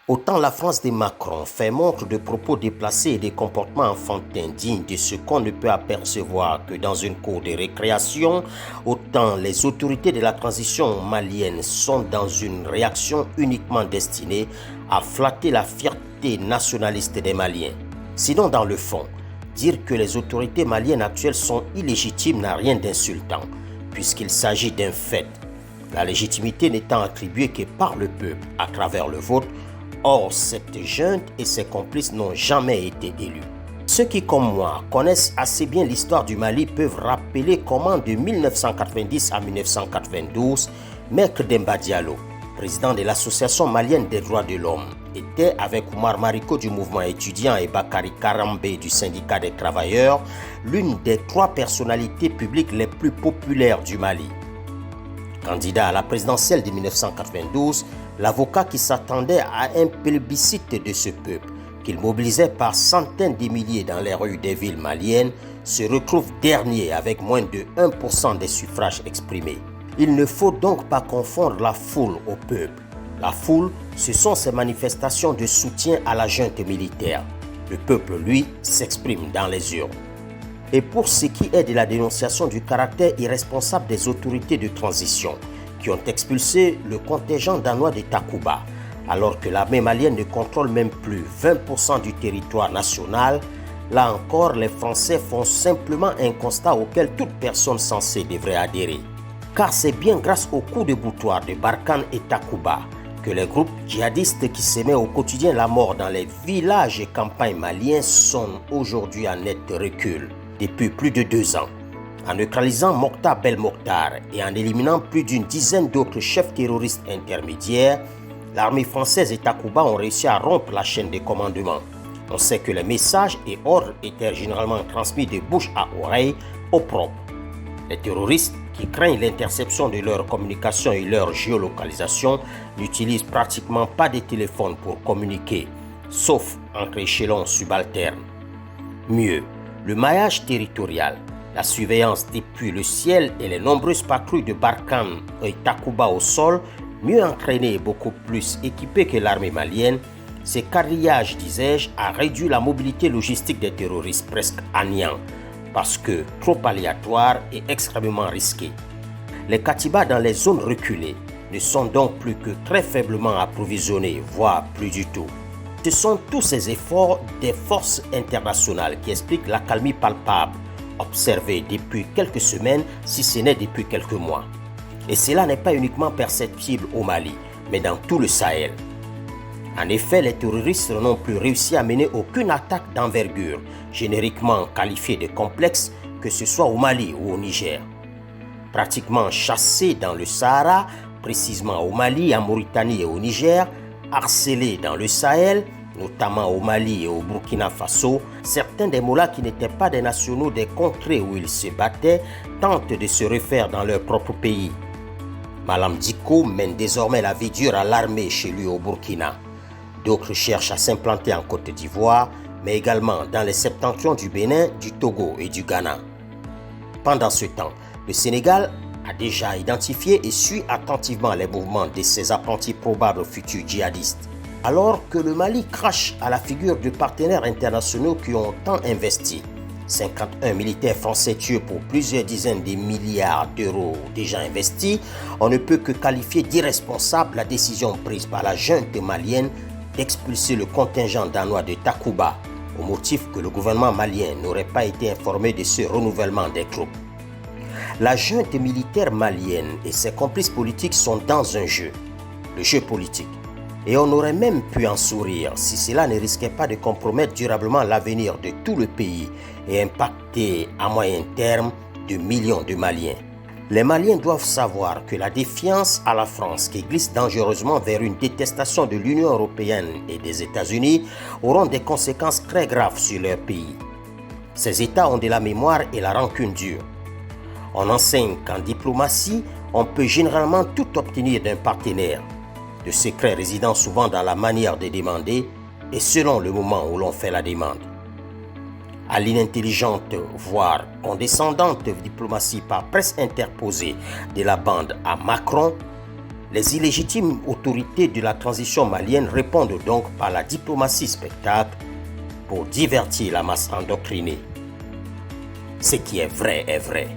Autant la France de Macron fait montre de propos déplacés et de comportements enfantins dignes de ce qu'on ne peut apercevoir que dans une cour de récréation, autant les autorités de la transition malienne sont dans une réaction uniquement destinée à flatter la fierté nationaliste des Maliens. Sinon, dans le fond, dire que les autorités maliennes actuelles sont illégitimes n'a rien d'insultant, puisqu'il s'agit d'un fait, la légitimité n'étant attribuée que par le peuple à travers le vote. Or, cette junte et ses complices n'ont jamais été élus. Ceux qui, comme moi, connaissent assez bien l'histoire du Mali peuvent rappeler comment de 1990 à 1992, Maître Demba Diallo, président de l'Association malienne des droits de l'homme, était avec Oumar Mariko du mouvement étudiant et Bakari Karambé du syndicat des travailleurs, l'une des 3 personnalités publiques les plus populaires du Mali. Candidat à la présidentielle de 1992, l'avocat qui s'attendait à un plébiscite de ce peuple, qu'il mobilisait par centaines de milliers dans les rues des villes maliennes, se retrouve dernier avec moins de 1% des suffrages exprimés. Il ne faut donc pas confondre la foule au peuple. La foule, ce sont ces manifestations de soutien à la junte militaire. Le peuple, lui, s'exprime dans les urnes. Et pour ce qui est de la dénonciation du caractère irresponsable des autorités de transition qui ont expulsé le contingent danois de Takuba, alors que l'armée malienne ne contrôle même plus 20% du territoire national, là encore les Français font simplement un constat auquel toute personne sensée devrait adhérer. Car c'est bien grâce aux coups de boutoir de Barkhane et Takuba que les groupes djihadistes qui semaient au quotidien la mort dans les villages et campagnes maliens sont aujourd'hui en net recul depuis plus de 2 ans. En neutralisant Mokhtar Belmokhtar et en éliminant plus d'une dizaine d'autres chefs terroristes intermédiaires, l'armée française et Takuba ont réussi à rompre la chaîne de commandement. On sait que les messages et ordres étaient généralement transmis de bouche à oreille au propre. Les terroristes, qui craignent l'interception de leur communication et leur géolocalisation, n'utilisent pratiquement pas de téléphone pour communiquer, sauf entre échelons subalternes. Mieux, le maillage territorial, la surveillance depuis le ciel et les nombreuses patrouilles de Barkhane et Takuba au sol, mieux entraînées et beaucoup plus équipées que l'armée malienne, ces quadrillages, disais-je, a réduit la mobilité logistique des terroristes presque à néant, parce que trop aléatoire et extrêmement risqué. Les katibas dans les zones reculées ne sont donc plus que très faiblement approvisionnés, voire plus du tout. Ce sont tous ces efforts des forces internationales qui expliquent l'accalmie palpable observée depuis quelques semaines, si ce n'est depuis quelques mois. Et cela n'est pas uniquement perceptible au Mali, mais dans tout le Sahel. En effet, les terroristes n'ont plus réussi à mener aucune attaque d'envergure, génériquement qualifiée de complexe, que ce soit au Mali ou au Niger. Pratiquement chassés dans le Sahara, précisément au Mali, en Mauritanie et au Niger, harcelés dans le Sahel, notamment au Mali et au Burkina Faso, certains des mollahs qui n'étaient pas des nationaux des contrées où ils se battaient tentent de se refaire dans leur propre pays. Malam Dicko mène désormais la vie dure à l'armée chez lui au Burkina. D'autres cherchent à s'implanter en Côte d'Ivoire, mais également dans les septentrions du Bénin, du Togo et du Ghana. Pendant ce temps, le Sénégal a déjà identifié et suit attentivement les mouvements de ses apprentis probables futurs djihadistes. Alors que le Mali crache à la figure de partenaires internationaux qui ont tant investi, 51 militaires français tués pour plusieurs dizaines de milliards d'euros déjà investis, on ne peut que qualifier d'irresponsable la décision prise par la junte malienne d'expulser le contingent danois de Takuba, au motif que le gouvernement malien n'aurait pas été informé de ce renouvellement des troupes. La junte militaire malienne et ses complices politiques sont dans un jeu, le jeu politique. Et on aurait même pu en sourire si cela ne risquait pas de compromettre durablement l'avenir de tout le pays et impacter à moyen terme de millions de Maliens. Les Maliens doivent savoir que la défiance à la France qui glisse dangereusement vers une détestation de l'Union européenne et des États-Unis auront des conséquences très graves sur leur pays. Ces États ont de la mémoire et la rancune dure. On enseigne qu'en diplomatie, on peut généralement tout obtenir d'un partenaire. Le secret résidant souvent dans la manière de demander et selon le moment où l'on fait la demande. À l'inintelligente, voire condescendante diplomatie par presse interposée de la bande à Macron, Les illégitimes autorités de la transition malienne répondent donc par la diplomatie spectacle pour divertir la masse endoctrinée. Ce qui est vrai est vrai.